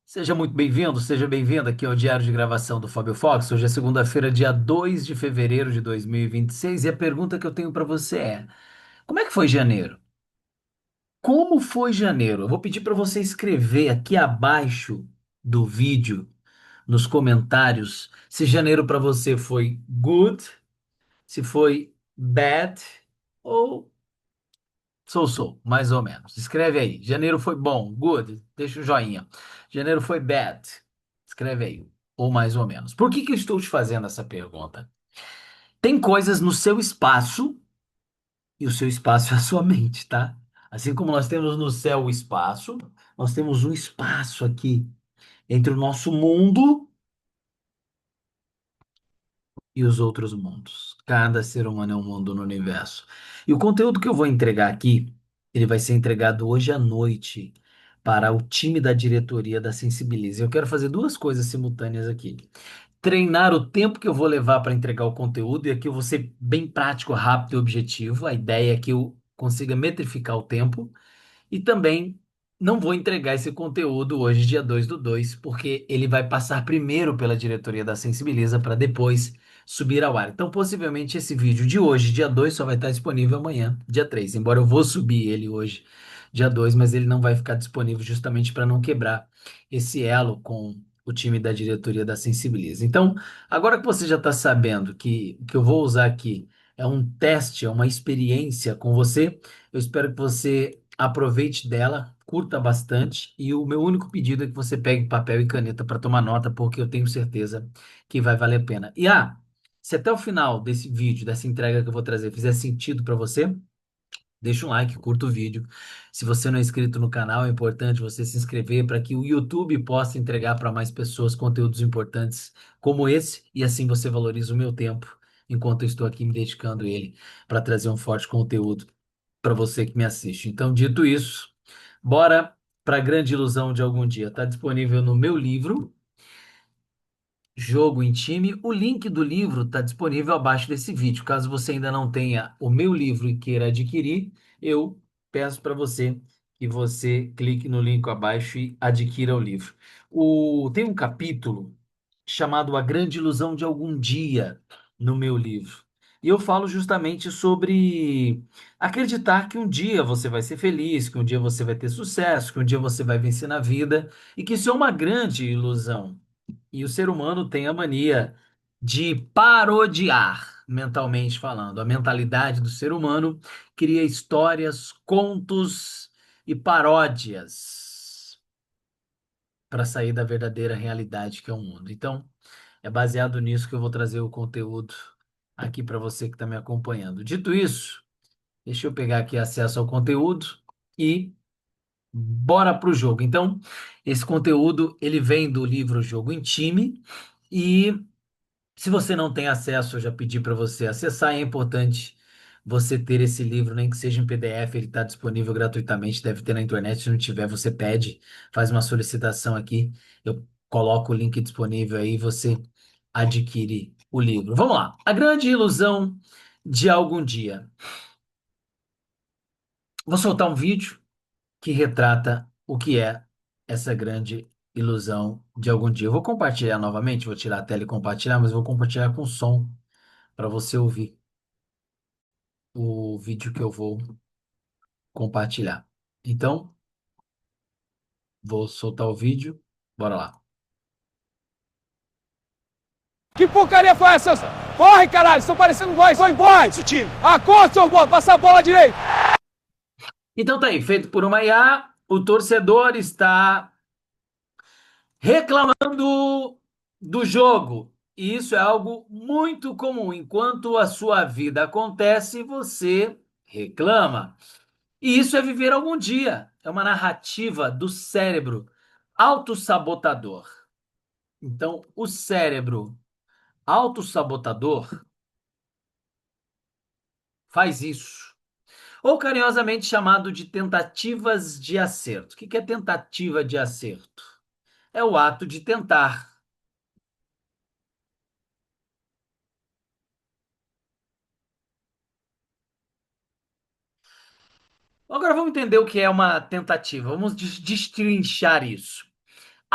Seja muito bem-vindo, seja bem-vinda aqui ao Diário de Gravação do Fábio Fox. Hoje é segunda-feira, dia 2 de fevereiro de 2026, e a pergunta que eu tenho para você é: como é que foi janeiro? Como foi janeiro? Eu vou pedir para você escrever aqui abaixo do vídeo, nos comentários, se janeiro para você foi good, se foi bad ou so, mais ou menos. Escreve aí. Janeiro foi bom, good, deixa o joinha. Janeiro foi bad, escreve aí. Ou mais ou menos. Por que que eu estou te fazendo essa pergunta? Tem coisas no seu espaço, e o seu espaço é a sua mente, tá? Assim como nós temos no céu o espaço, nós temos um espaço aqui entre o nosso mundo e os outros mundos. Cada ser humano é um mundo no universo. E o conteúdo que eu vou entregar aqui, ele vai ser entregado hoje à noite para o time da diretoria da Sensibilize. Eu quero fazer duas coisas simultâneas aqui. Treinar o tempo que eu vou levar para entregar o conteúdo, e aqui eu vou ser bem prático, rápido e objetivo. A ideia é que eu consiga metrificar o tempo. E também não vou entregar esse conteúdo hoje, dia 2 do 2, porque ele vai passar primeiro pela diretoria da Sensibiliza para depois subir ao ar. Então, possivelmente, esse vídeo de hoje, dia 2, só vai estar disponível amanhã, dia 3. Embora eu vou subir ele hoje, dia 2, mas ele não vai ficar disponível justamente para não quebrar esse elo com o time da diretoria da Sensibiliza. Então, agora que você já está sabendo que o que eu vou usar aqui é um teste, é uma experiência com você, eu espero que você aproveite dela, curta bastante, e o meu único pedido é que você pegue papel e caneta para tomar nota, porque eu tenho certeza que vai valer a pena. Se até o final desse vídeo, dessa entrega que eu vou trazer, fizer sentido para você, deixa um like, curta o vídeo. Se você não é inscrito no canal, é importante você se inscrever para que o YouTube possa entregar para mais pessoas conteúdos importantes como esse, e assim você valoriza o meu tempo enquanto eu estou aqui me dedicando a ele para trazer um forte conteúdo para você que me assiste. Então, dito isso, bora para a grande ilusão de algum dia. Está disponível no meu livro, Jogo em Time. O link do livro está disponível abaixo desse vídeo. Caso você ainda não tenha o meu livro e queira adquirir, eu peço para você que você clique no link abaixo e adquira o livro. Tem um capítulo chamado A Grande Ilusão de Algum Dia no meu livro. E eu falo justamente sobre acreditar que um dia você vai ser feliz, que um dia você vai ter sucesso, que um dia você vai vencer na vida, e que isso é uma grande ilusão. E o ser humano tem a mania de parodiar, mentalmente falando. A mentalidade do ser humano cria histórias, contos e paródias para sair da verdadeira realidade que é o mundo. Então, é baseado nisso que eu vou trazer o conteúdo aqui para você que está me acompanhando. Dito isso, deixa eu pegar aqui acesso ao conteúdo e bora para o jogo. Então, esse conteúdo ele vem do livro Jogo em Time, e se você não tem acesso, eu já pedi para você acessar. É importante você ter esse livro, nem que seja em PDF, ele está disponível gratuitamente, deve ter na internet. Se não tiver, você pede, faz uma solicitação aqui, eu coloco o link disponível aí, você adquire o livro. Vamos lá. A grande ilusão de algum dia. Vou soltar um vídeo que retrata o que é essa grande ilusão de algum dia. Eu vou compartilhar novamente, vou tirar a tela e compartilhar, mas vou compartilhar com som para você ouvir o vídeo que eu vou compartilhar. Então, vou soltar o vídeo. Bora lá. Que porcaria foi essa? Corre, caralho, estão parecendo boys, são boys! Isso, time! Acorda, seu bola, passa a bola direito! Então tá aí, feito por uma IA, o torcedor está reclamando do jogo. E isso é algo muito comum. Enquanto a sua vida acontece, você reclama. E isso é viver algum dia. É uma narrativa do cérebro autossabotador. Então, o cérebro autossabotador faz isso. Ou carinhosamente chamado de tentativas de acerto. O que que é tentativa de acerto? É o ato de tentar. Agora vamos entender o que é uma tentativa. Vamos destrinchar isso.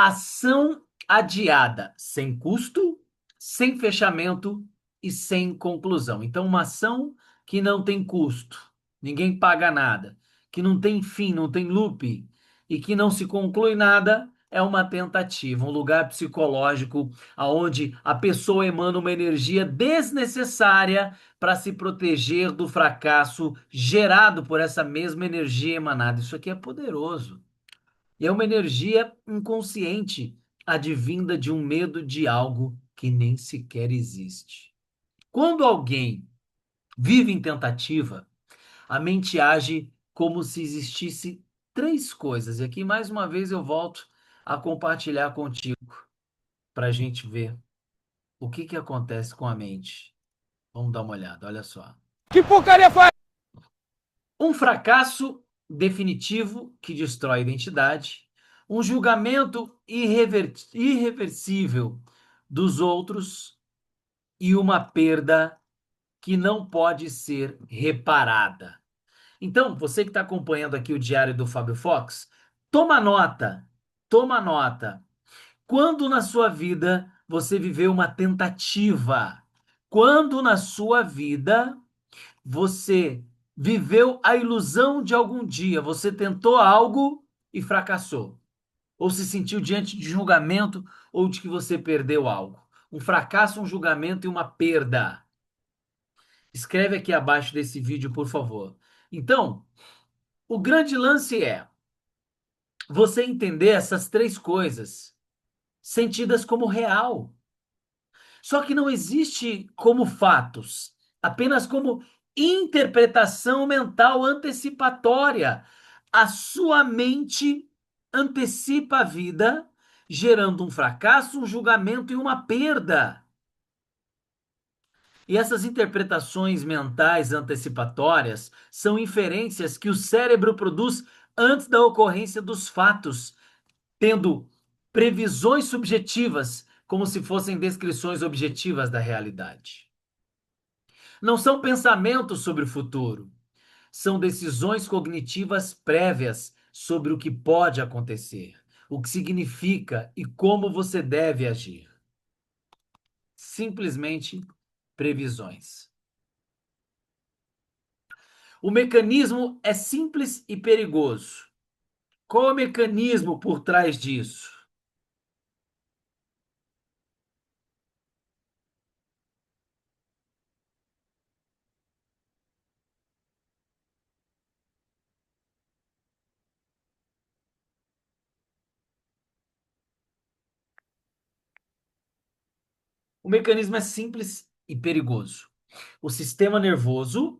Ação adiada, sem custo, sem fechamento e sem conclusão. Então, uma ação que não tem custo, ninguém paga nada, que não tem fim, não tem loop e que não se conclui nada, é uma tentativa, um lugar psicológico onde a pessoa emana uma energia desnecessária para se proteger do fracasso gerado por essa mesma energia emanada. Isso aqui é poderoso. E é uma energia inconsciente, advinda de um medo de algo que nem sequer existe. Quando alguém vive em tentativa, a mente age como se existisse três coisas. E aqui, mais uma vez, eu volto a compartilhar contigo para a gente ver o que que acontece com a mente. Vamos dar uma olhada, olha só. Que porcaria foi? Um fracasso definitivo que destrói a identidade, um julgamento irreversível dos outros e uma perda que não pode ser reparada. Então, você que está acompanhando aqui o Diário do Fábio Fox, toma nota, toma nota. Quando na sua vida você viveu uma tentativa? Quando na sua vida você viveu a ilusão de algum dia, você tentou algo e fracassou, ou se sentiu diante de julgamento ou de que você perdeu algo. Um fracasso, um julgamento e uma perda. Escreve aqui abaixo desse vídeo, por favor. Então, o grande lance é você entender essas três coisas sentidas como real. Só que não existe como fatos, apenas como interpretação mental antecipatória. A sua mente antecipa a vida, gerando um fracasso, um julgamento e uma perda. E essas interpretações mentais antecipatórias são inferências que o cérebro produz antes da ocorrência dos fatos, tendo previsões subjetivas, como se fossem descrições objetivas da realidade. Não são pensamentos sobre o futuro, são decisões cognitivas prévias sobre o que pode acontecer, o que significa e como você deve agir. Simplesmente previsões. O mecanismo é simples e perigoso. Qual é o mecanismo por trás disso? O mecanismo é simples e perigoso. O sistema nervoso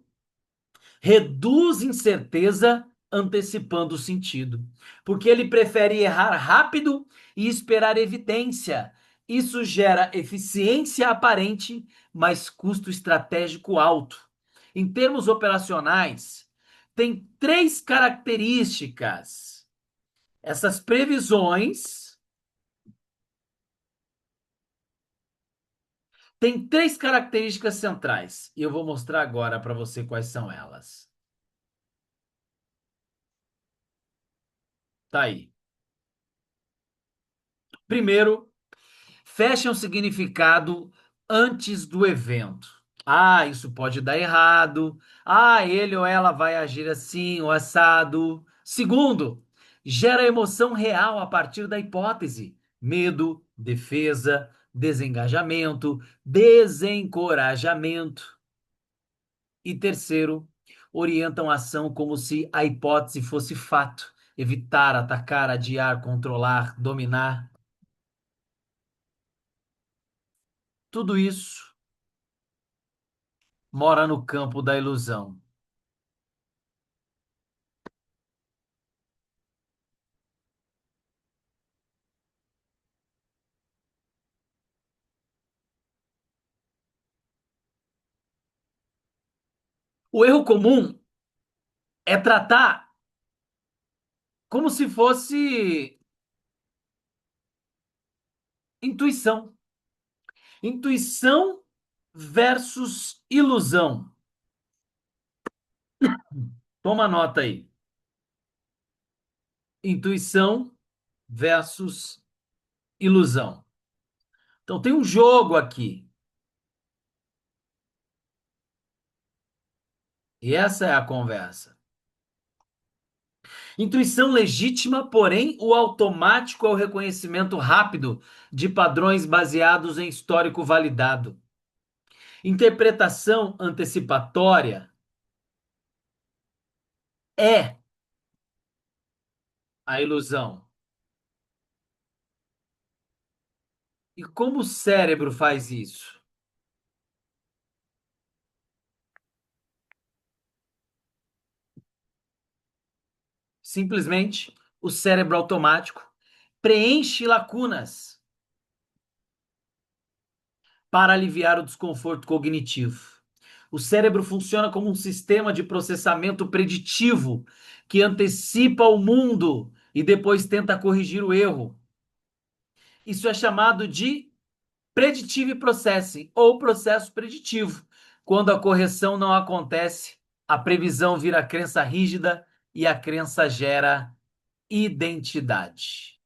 reduz incerteza antecipando o sentido, porque ele prefere errar rápido e esperar evidência. Isso gera eficiência aparente, mas custo estratégico alto. Em termos operacionais, tem três características. Essas previsões têm três características centrais e eu vou mostrar agora para você quais são elas. Tá aí. Primeiro, fecha um significado antes do evento. Ah, isso pode dar errado. Ah, ele ou ela vai agir assim ou assado. Segundo, gera emoção real a partir da hipótese. Medo, defesa, desengajamento, desencorajamento. E terceiro, orientam a ação como se a hipótese fosse fato. Evitar, atacar, adiar, controlar, dominar. Tudo isso mora no campo da ilusão. O erro comum é tratar como se fosse intuição. Intuição versus ilusão. Toma nota aí. Intuição versus ilusão. Então tem um jogo aqui. E essa é a conversa. Intuição legítima, porém, o automático é o reconhecimento rápido de padrões baseados em histórico validado. Interpretação antecipatória é a ilusão. E como o cérebro faz isso? Simplesmente, o cérebro automático preenche lacunas para aliviar o desconforto cognitivo. O cérebro funciona como um sistema de processamento preditivo que antecipa o mundo e depois tenta corrigir o erro. Isso é chamado de predictive processing ou processo preditivo. Quando a correção não acontece, a previsão vira crença rígida e a crença gera identidade.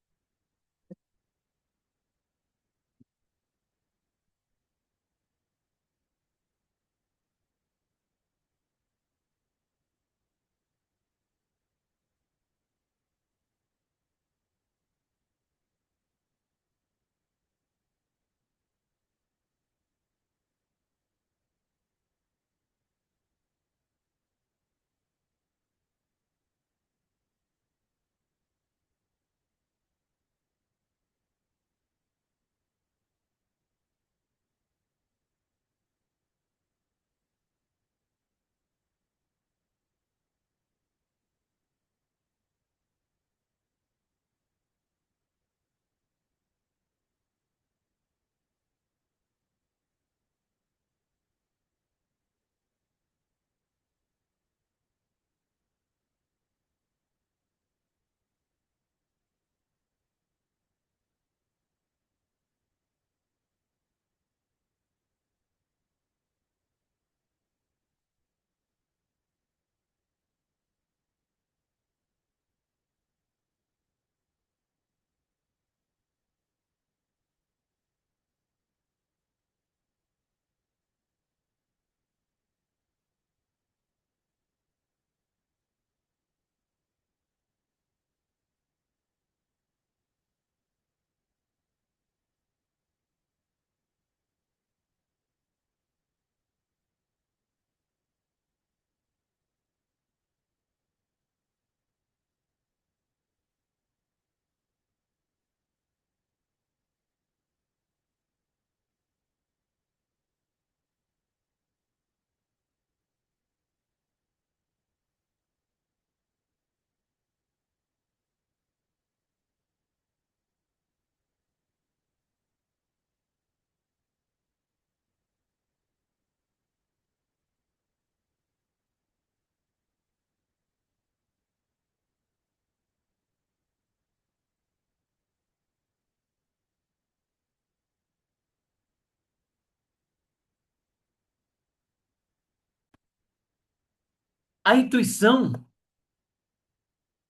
A intuição,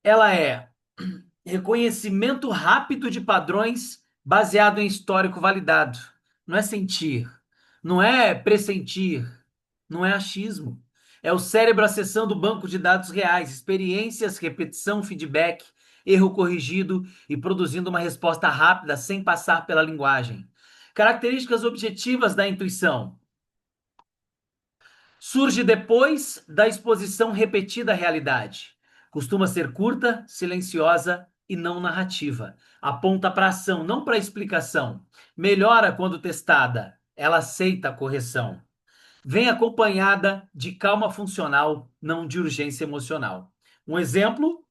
ela é reconhecimento rápido de padrões baseado em histórico validado. Não é sentir, não é pressentir, não é achismo. É o cérebro acessando o banco de dados reais, experiências, repetição, feedback, erro corrigido e produzindo uma resposta rápida sem passar pela linguagem. Características objetivas da intuição. Surge depois da exposição repetida à realidade. Costuma ser curta, silenciosa e não narrativa. Aponta para ação, não para explicação. Melhora quando testada. Ela aceita a correção. Vem acompanhada de calma funcional, não de urgência emocional. Um exemplo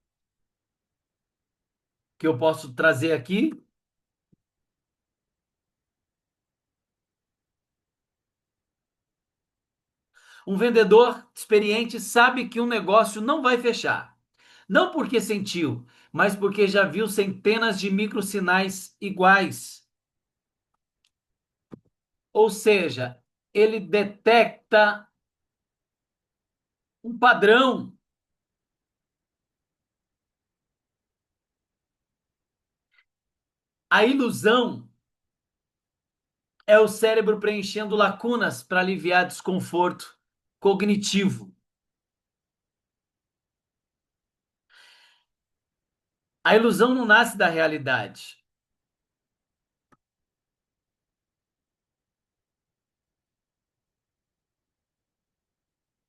que eu posso trazer aqui: um vendedor experiente sabe que um negócio não vai fechar. Não porque sentiu, mas porque já viu centenas de microsinais iguais. Ou seja, ele detecta um padrão. A ilusão é o cérebro preenchendo lacunas para aliviar desconforto cognitivo. A ilusão não nasce da realidade,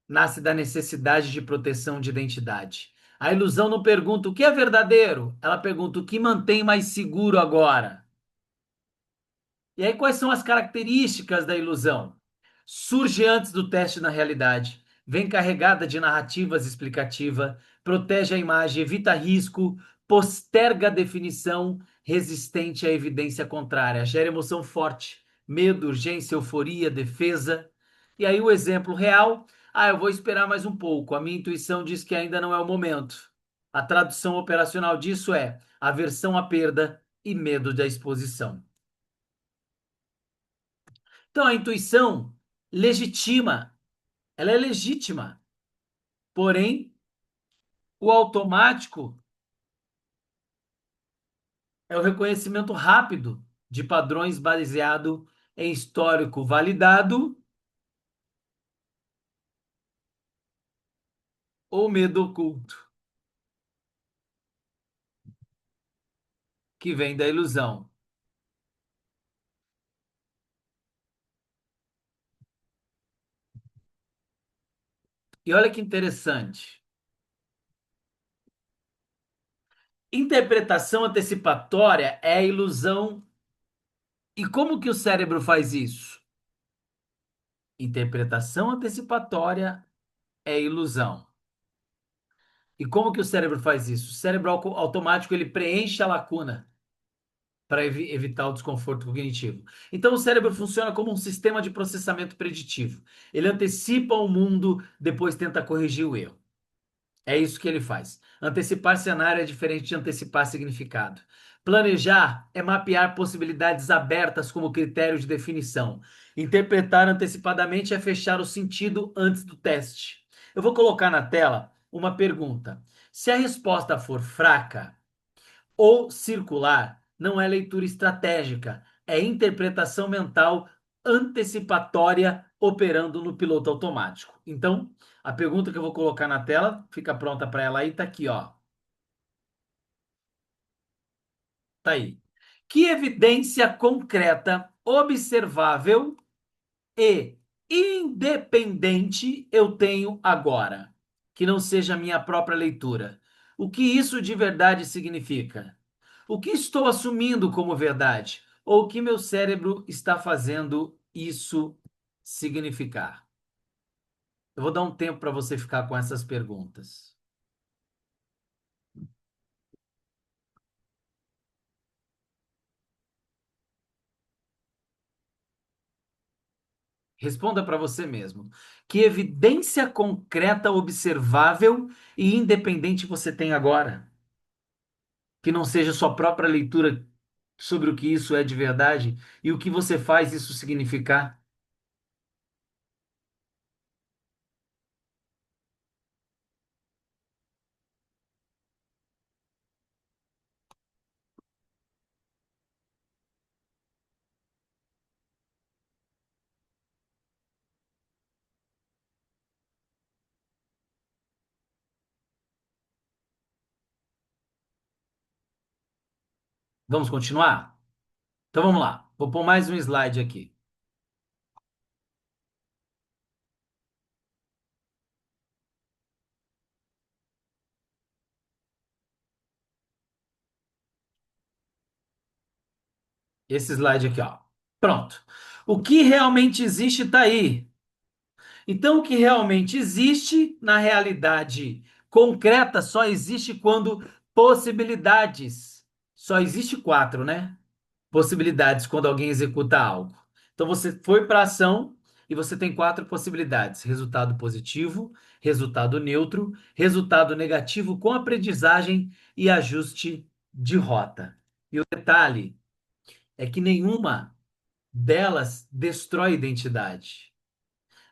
nasce da necessidade de proteção de identidade. A ilusão não pergunta o que é verdadeiro, ela pergunta o que mantém mais seguro agora. E aí, quais são as características da ilusão? Surge antes do teste na realidade, vem carregada de narrativas explicativa, protege a imagem, evita risco, posterga a definição, resistente à evidência contrária, gera emoção forte, medo, urgência, euforia, defesa. E aí, o exemplo real: eu vou esperar mais um pouco, a minha intuição diz que ainda não é o momento. A tradução operacional disso é aversão à perda e medo da exposição. Então, a intuição legitima, ela é legítima, porém, o automático é o reconhecimento rápido de padrões baseado em histórico validado ou medo oculto, que vem da ilusão. E olha que interessante. Interpretação antecipatória é a ilusão. E como que o cérebro faz isso? Interpretação antecipatória é ilusão. E como que o cérebro faz isso? O cérebro automático ele preenche a lacuna para evitar o desconforto cognitivo. Então, o cérebro funciona como um sistema de processamento preditivo. Ele antecipa o mundo, depois tenta corrigir o erro. É isso que ele faz. Antecipar cenário é diferente de antecipar significado. Planejar é mapear possibilidades abertas como critério de definição. Interpretar antecipadamente é fechar o sentido antes do teste. Eu vou colocar na tela uma pergunta. Se a resposta for fraca, ou circular não é leitura estratégica, é interpretação mental antecipatória operando no piloto automático. Então, a pergunta que eu vou colocar na tela, fica pronta para ela aí, tá aqui, ó. Tá aí. Que evidência concreta, observável e independente eu tenho agora, que não seja a minha própria leitura? O que isso de verdade significa? O que estou assumindo como verdade? Ou o que meu cérebro está fazendo isso significar? Eu vou dar um tempo para você ficar com essas perguntas. Responda para você mesmo. Que evidência concreta, observável e independente você tem agora? Que não seja sua própria leitura sobre o que isso é de verdade e o que você faz isso significar? Vamos continuar? Então vamos lá. Vou pôr mais um slide aqui. Esse slide aqui, ó. Pronto. O que realmente existe está aí. Então, o que realmente existe na realidade concreta só existe quando possibilidades. Só existe quatro, né? Possibilidades quando alguém executa algo. Então, você foi para a ação e você tem quatro possibilidades: resultado positivo, resultado neutro, resultado negativo com aprendizagem e ajuste de rota. E o detalhe é que nenhuma delas destrói identidade.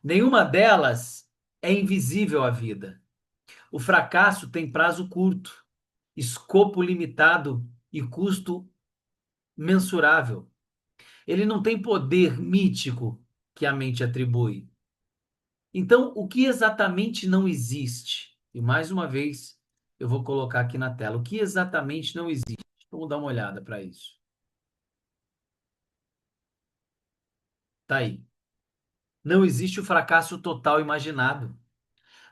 Nenhuma delas é invisível à vida. O fracasso tem prazo curto, escopo limitado e custo mensurável. Ele não tem poder mítico que a mente atribui. Então, o que exatamente não existe? E mais uma vez, eu vou colocar aqui na tela. O que exatamente não existe? Vamos dar uma olhada para isso. Tá aí. Não existe o fracasso total imaginado,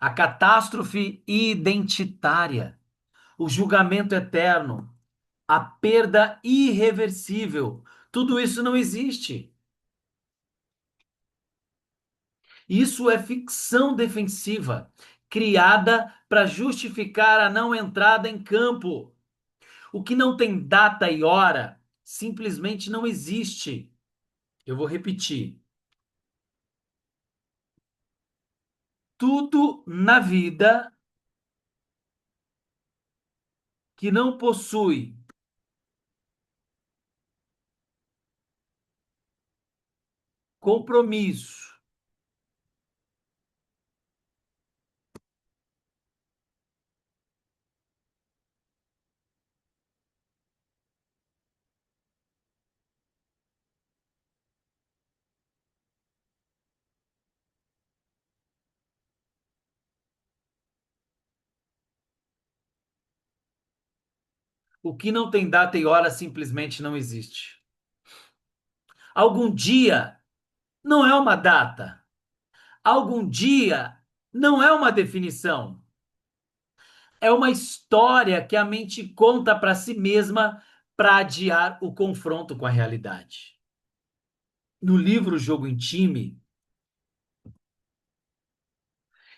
a catástrofe identitária, o julgamento eterno, a perda irreversível. Tudo isso não existe. Isso é ficção defensiva, criada para justificar a não entrada em campo. O que não tem data e hora simplesmente não existe. Eu vou repetir. Tudo na vida que não possui compromisso, o que não tem data e hora simplesmente não existe. Algum dia não é uma data. Algum dia não é uma definição. É uma história que a mente conta para si mesma para adiar o confronto com a realidade. No livro Jogo em Time,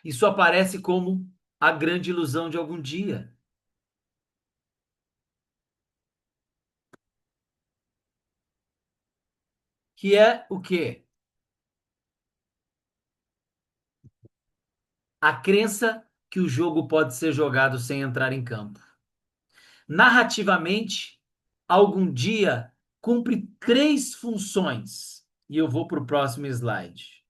isso aparece como a grande ilusão de algum dia, que é o quê? A crença que o jogo pode ser jogado sem entrar em campo. Narrativamente, algum dia cumpre três funções. E eu vou para o próximo slide.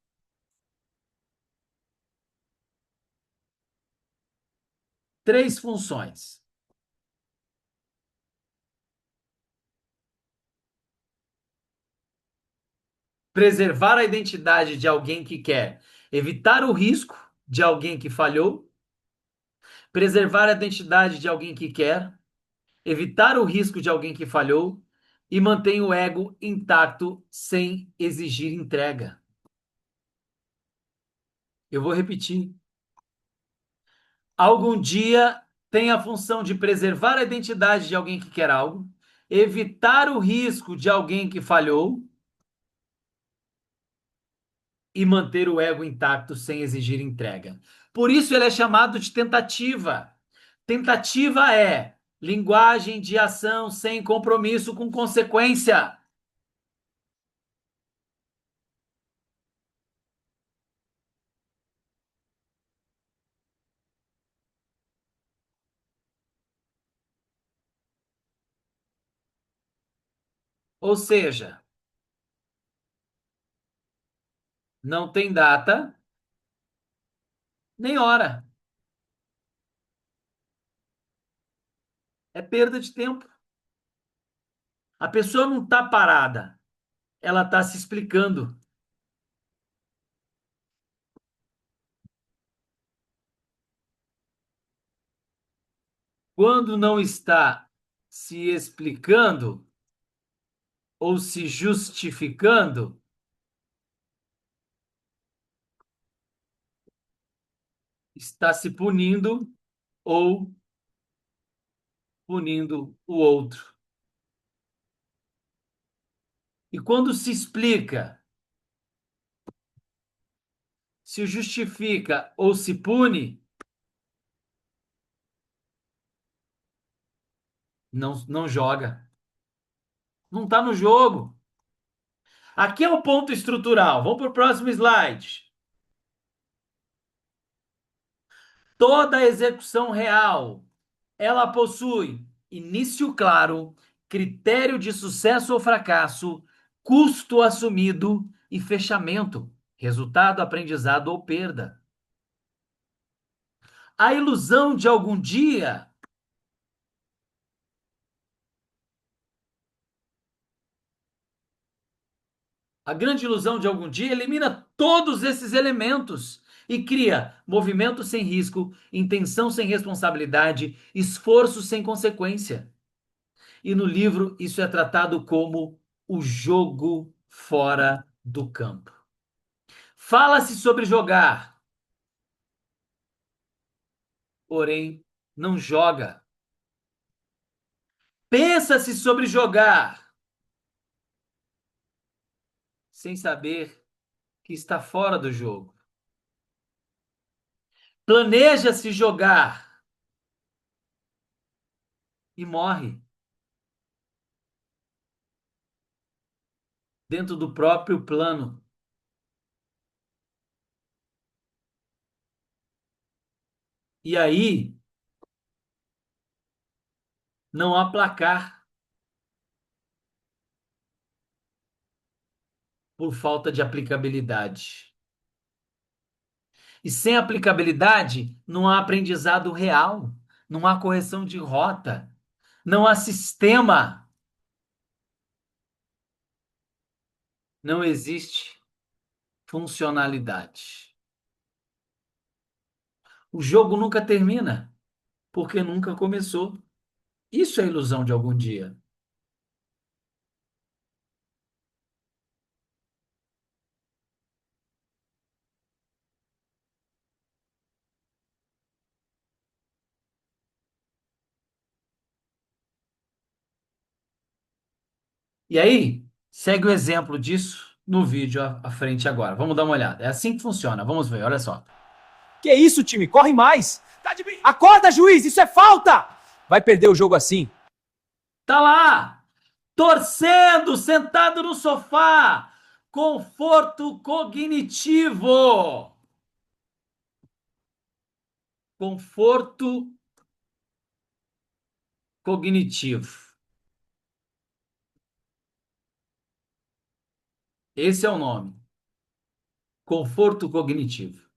Três funções. Preservar a identidade de alguém que quer evitar o risco de alguém que falhou, preservar a identidade de alguém que quer evitar o risco de alguém que falhou e mantém o ego intacto sem exigir entrega. Eu vou repetir. Algum dia tem a função de preservar a identidade de alguém que quer algo, evitar o risco de alguém que falhou e manter o ego intacto sem exigir entrega. Por isso ele é chamado de tentativa. Tentativa é linguagem de ação sem compromisso com consequência. Ou seja, não tem data nem hora. É perda de tempo. A pessoa não está parada, ela está se explicando. Quando não está se explicando ou se justificando, está se punindo ou punindo o outro. E quando se explica, se justifica ou se pune, não joga. Não está no jogo. Aqui é o ponto estrutural. Vamos para o próximo slide. Toda execução real, ela possui início claro, critério de sucesso ou fracasso, custo assumido e fechamento, resultado, aprendizado ou perda. A ilusão de algum dia A grande ilusão de algum dia elimina todos esses elementos e cria movimento sem risco, intenção sem responsabilidade, esforço sem consequência. E no livro isso é tratado como o jogo fora do campo. Fala-se sobre jogar, porém não joga. Pensa-se sobre jogar, sem saber que está fora do jogo. Planeja-se jogar e morre dentro do próprio plano. E aí não há placar por falta de aplicabilidade. E sem aplicabilidade, não há aprendizado real, não há correção de rota, não há sistema, não existe funcionalidade. O jogo nunca termina, porque nunca começou. Isso é ilusão de algum dia. E aí, segue o exemplo disso no vídeo à frente agora. Vamos dar uma olhada. É assim que funciona. Vamos ver, olha só. Que isso, time? Corre mais! Acorda, juiz! Isso é falta! Vai perder o jogo assim. Tá lá, torcendo, sentado no sofá. Conforto cognitivo. Conforto cognitivo. Esse é o nome. Conforto cognitivo.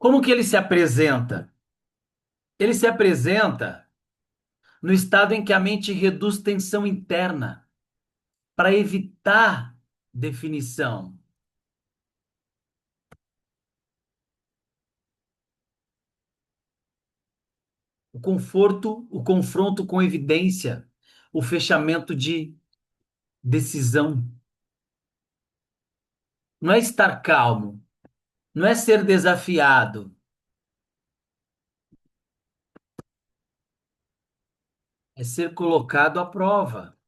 Como que ele se apresenta? Ele se apresenta no estado em que a mente reduz tensão interna para evitar definição. O conforto, o confronto com evidência, o fechamento de decisão. Não é estar calmo, não é ser desafiado, é ser colocado à prova.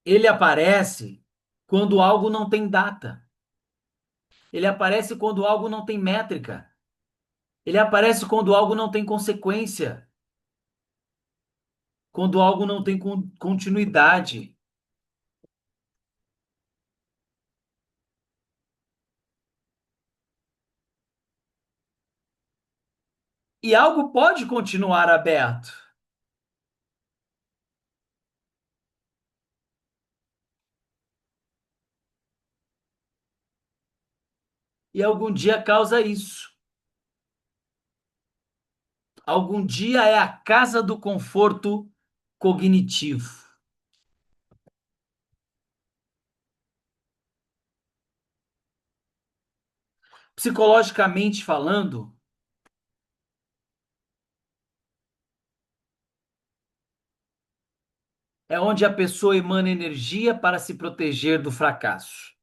Ele aparece quando algo não tem data. Ele aparece quando algo não tem métrica. Ele aparece quando algo não tem consequência. quando algo não tem continuidade. E algo pode continuar aberto. E algum dia causa isso. Algum dia é a casa do conforto cognitivo. Psicologicamente falando, é onde a pessoa emana energia para se proteger do fracasso.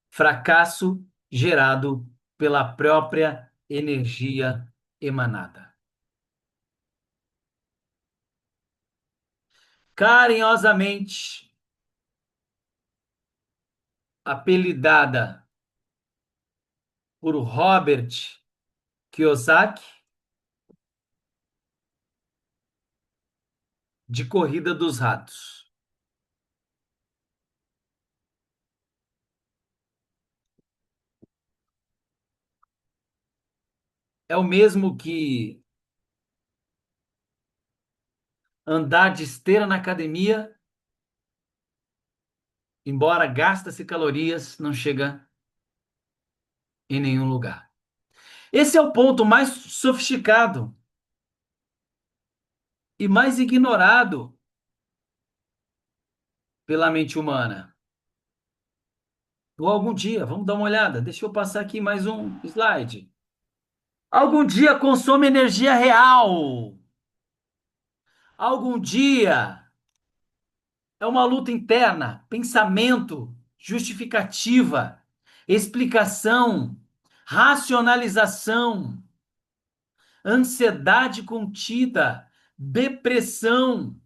Fracasso gerado pela própria energia emanada. Carinhosamente apelidada por Robert Kiyosaki de Corrida dos Ratos. É o mesmo que andar de esteira na academia, embora gasta-se calorias, não chega em nenhum lugar. Esse é o ponto mais sofisticado e mais ignorado pela mente humana. Ou algum dia, vamos dar uma olhada. Deixa eu passar aqui mais um slide. Algum dia consome energia real. Algum dia é uma luta interna, pensamento, justificativa, explicação, racionalização, ansiedade contida, depressão,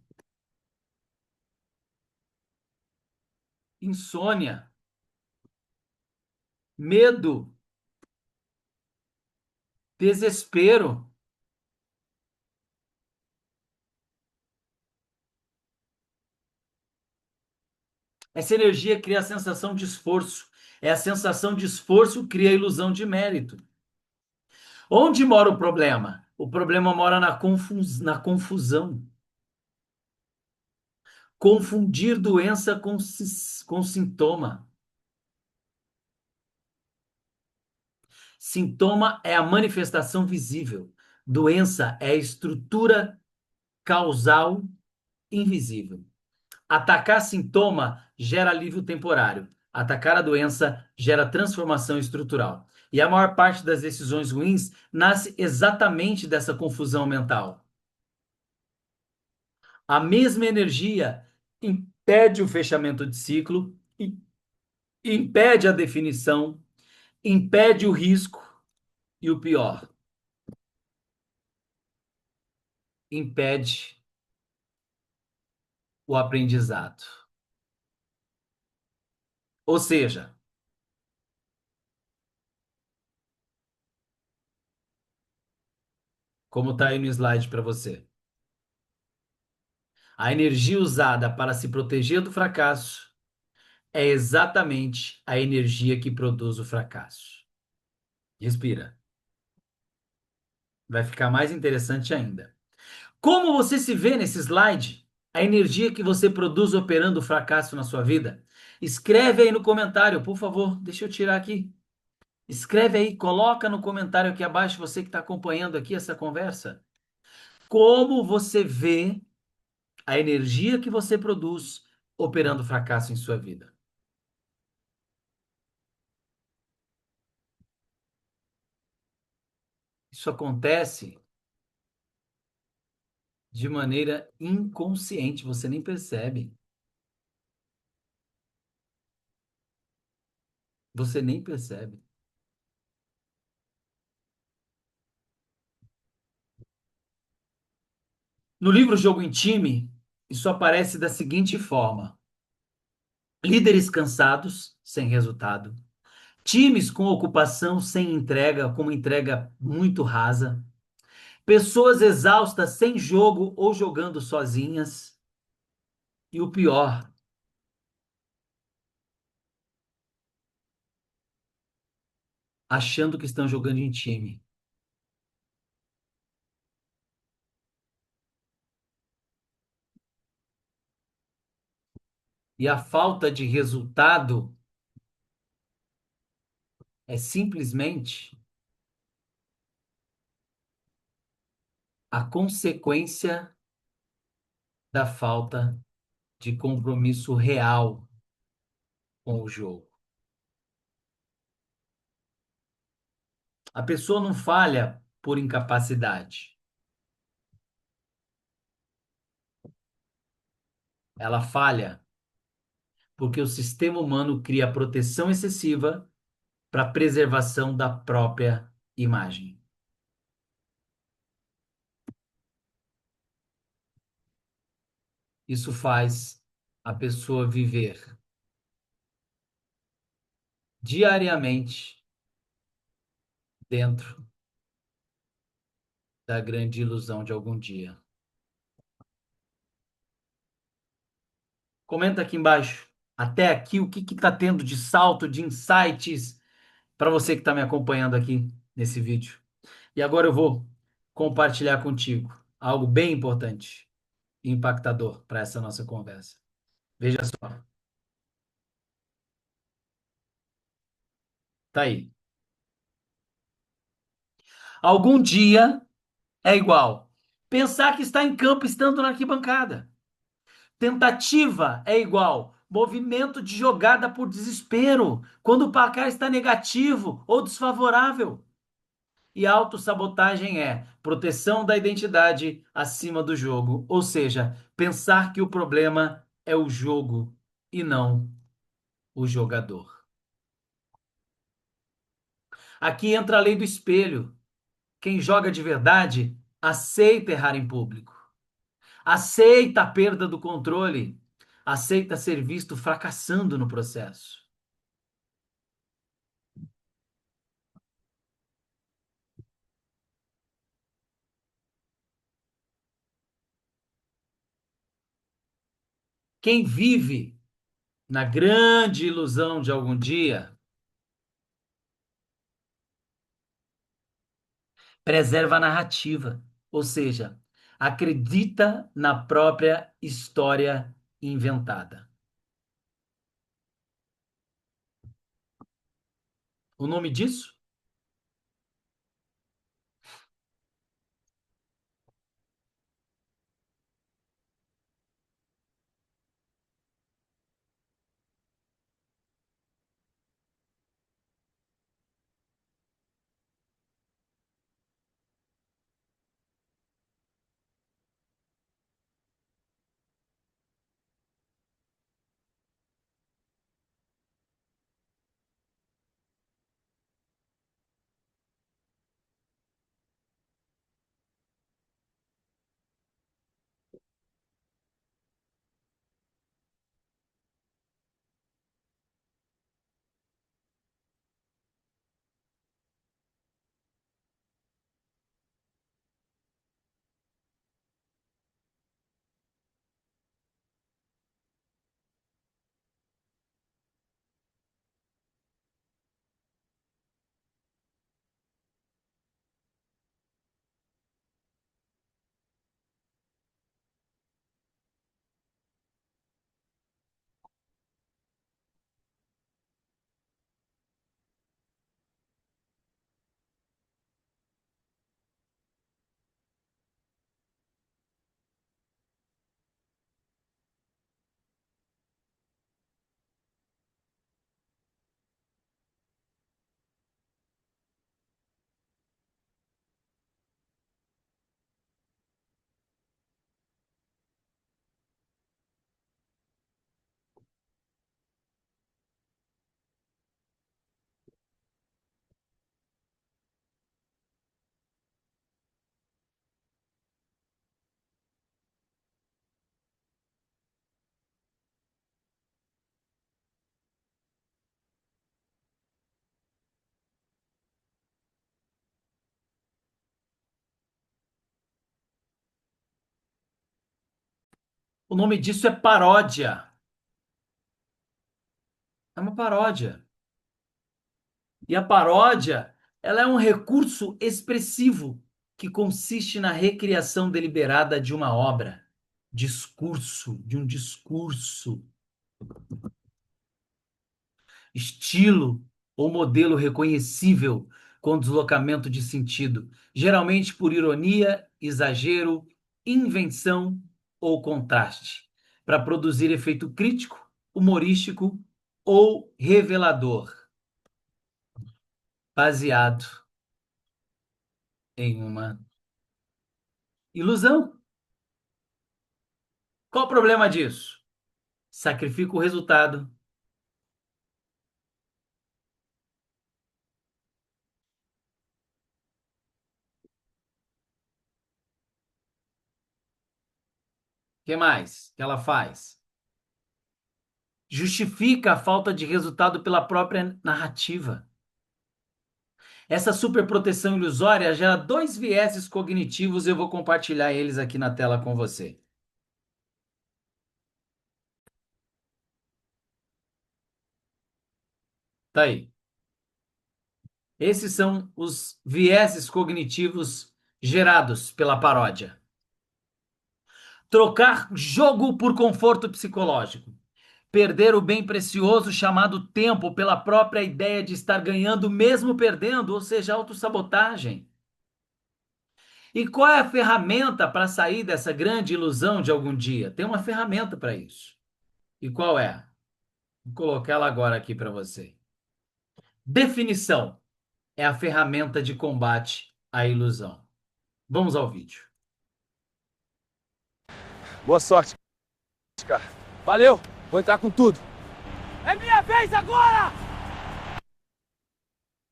insônia, medo, desespero. Essa energia cria a sensação de esforço. É a sensação de esforço cria a ilusão de mérito. Onde mora o problema? O problema mora na confusão. Confundir doença com sintoma. Sintoma é a manifestação visível. Doença é a estrutura causal invisível. Atacar sintoma gera alívio temporário. Atacar a doença gera transformação estrutural. E a maior parte das decisões ruins nasce exatamente dessa confusão mental. A mesma energia impede o fechamento de ciclo, impede a definição, impede o risco e o pior, impede o aprendizado. Ou seja, como está aí no slide para você, a energia usada para se proteger do fracasso é exatamente a energia que produz o fracasso. Respira. Vai ficar mais interessante ainda. Como você se vê nesse slide? A energia que você produz operando o fracasso na sua vida? Escreve aí no comentário, por favor. Deixa eu tirar aqui. Escreve aí, coloca no comentário aqui abaixo, você que está acompanhando aqui essa conversa. Como você vê a energia que você produz operando o fracasso em sua vida? Isso acontece de maneira inconsciente, você nem percebe. Você nem percebe. No livro Jogo em Time, isso aparece da seguinte forma: líderes cansados, sem resultado, times com ocupação sem entrega, com uma entrega muito rasa, Pessoas exaustas sem jogo ou jogando sozinhas. E o pior, achando que estão jogando em time. E a falta de resultado é simplesmente a consequência da falta de compromisso real com o jogo. A pessoa não falha por incapacidade. Ela falha porque o sistema humano cria proteção excessiva para a preservação da própria imagem. Isso faz a pessoa viver diariamente dentro da grande ilusão de algum dia. Comenta aqui embaixo, até aqui, o que está tendo de salto, de insights para você que está me acompanhando aqui nesse vídeo. E agora eu vou compartilhar contigo algo bem importante e impactador para essa nossa conversa. Veja só, tá aí. Algum dia é igual. Pensar que está em campo estando na arquibancada. Tentativa é igual. Movimento de jogada por desespero, quando o placar está negativo ou desfavorável. E autossabotagem é proteção da identidade acima do jogo, ou seja, pensar que o problema é o jogo e não o jogador. Aqui entra a lei do espelho. Quem joga de verdade aceita errar em público, aceita a perda do controle, aceita ser visto fracassando no processo. Quem vive na grande ilusão de algum dia preserva a narrativa, ou seja, acredita na própria história inventada. O nome disso? O nome disso é paródia. É uma paródia. E a paródia, ela é um recurso expressivo que consiste na recriação deliberada de uma obra, de um discurso, estilo ou modelo reconhecível com deslocamento de sentido, geralmente por ironia, exagero, invenção ou contraste, para produzir efeito crítico, humorístico ou revelador, baseado em uma ilusão. Qual o problema disso? Sacrifica o resultado. O que mais que ela faz? Justifica a falta de resultado pela própria narrativa. Essa superproteção ilusória gera dois vieses cognitivos, eu vou compartilhar eles aqui na tela com você. Tá aí. Esses são os vieses cognitivos gerados pela paródia. Trocar jogo por conforto psicológico. Perder o bem precioso chamado tempo pela própria ideia de estar ganhando mesmo perdendo, ou seja, autossabotagem. E qual é a ferramenta para sair dessa grande ilusão de algum dia? Tem uma ferramenta para isso. E qual é? Vou colocar ela agora aqui para você. Definição é a ferramenta de combate à ilusão. Vamos ao vídeo. Boa sorte, cara. Valeu, vou entrar com tudo. É minha vez agora!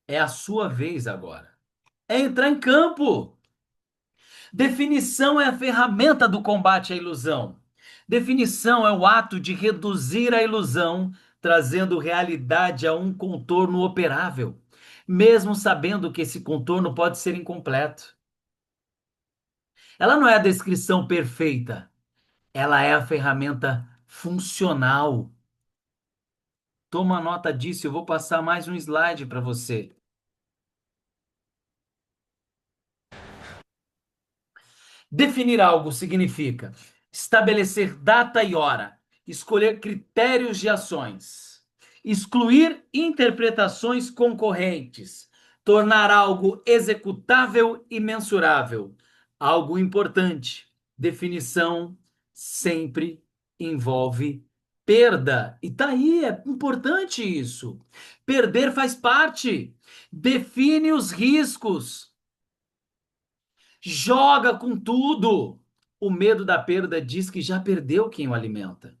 É a sua vez agora. É entrar em campo. Definição é a ferramenta do combate à ilusão. Definição é o ato de reduzir a ilusão, trazendo realidade a um contorno operável, mesmo sabendo que esse contorno pode ser incompleto. Ela não é a descrição perfeita, ela é a ferramenta funcional. Toma nota disso, eu vou passar mais um slide para você. Definir algo significa estabelecer data e hora, escolher critérios de ações, excluir interpretações concorrentes, tornar algo executável e mensurável. Algo importante. Definição sempre envolve perda. E tá aí, é importante isso. Perder faz parte. Define os riscos. Joga com tudo. O medo da perda diz que já perdeu quem o alimenta.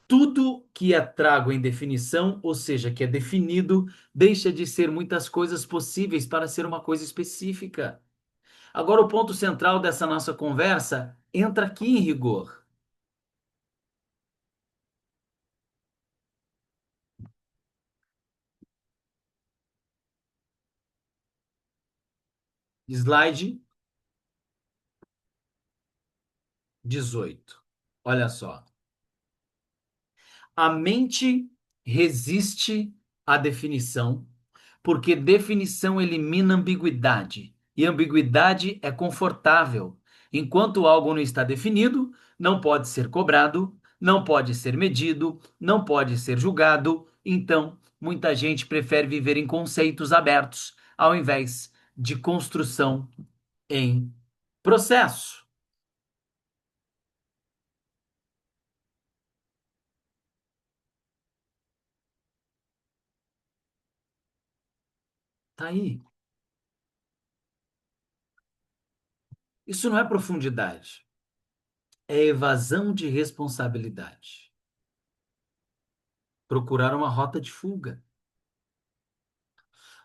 Tudo que é trago em definição, ou seja, que é definido, deixa de ser muitas coisas possíveis para ser uma coisa específica. Agora, o ponto central dessa nossa conversa entra aqui em rigor. Slide 18. Olha só. A mente resiste à definição, porque definição elimina ambiguidade, e ambiguidade é confortável. Enquanto algo não está definido, não pode ser cobrado, não pode ser medido, não pode ser julgado. Então, muita gente prefere viver em conceitos abertos, ao invés de construção em processo. Tá aí. Isso não é profundidade, é evasão de responsabilidade. Procurar uma rota de fuga.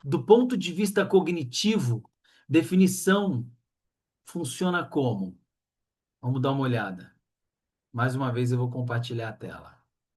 Do ponto de vista cognitivo, definição funciona como? Vamos dar uma olhada. Mais uma vez eu vou compartilhar a tela.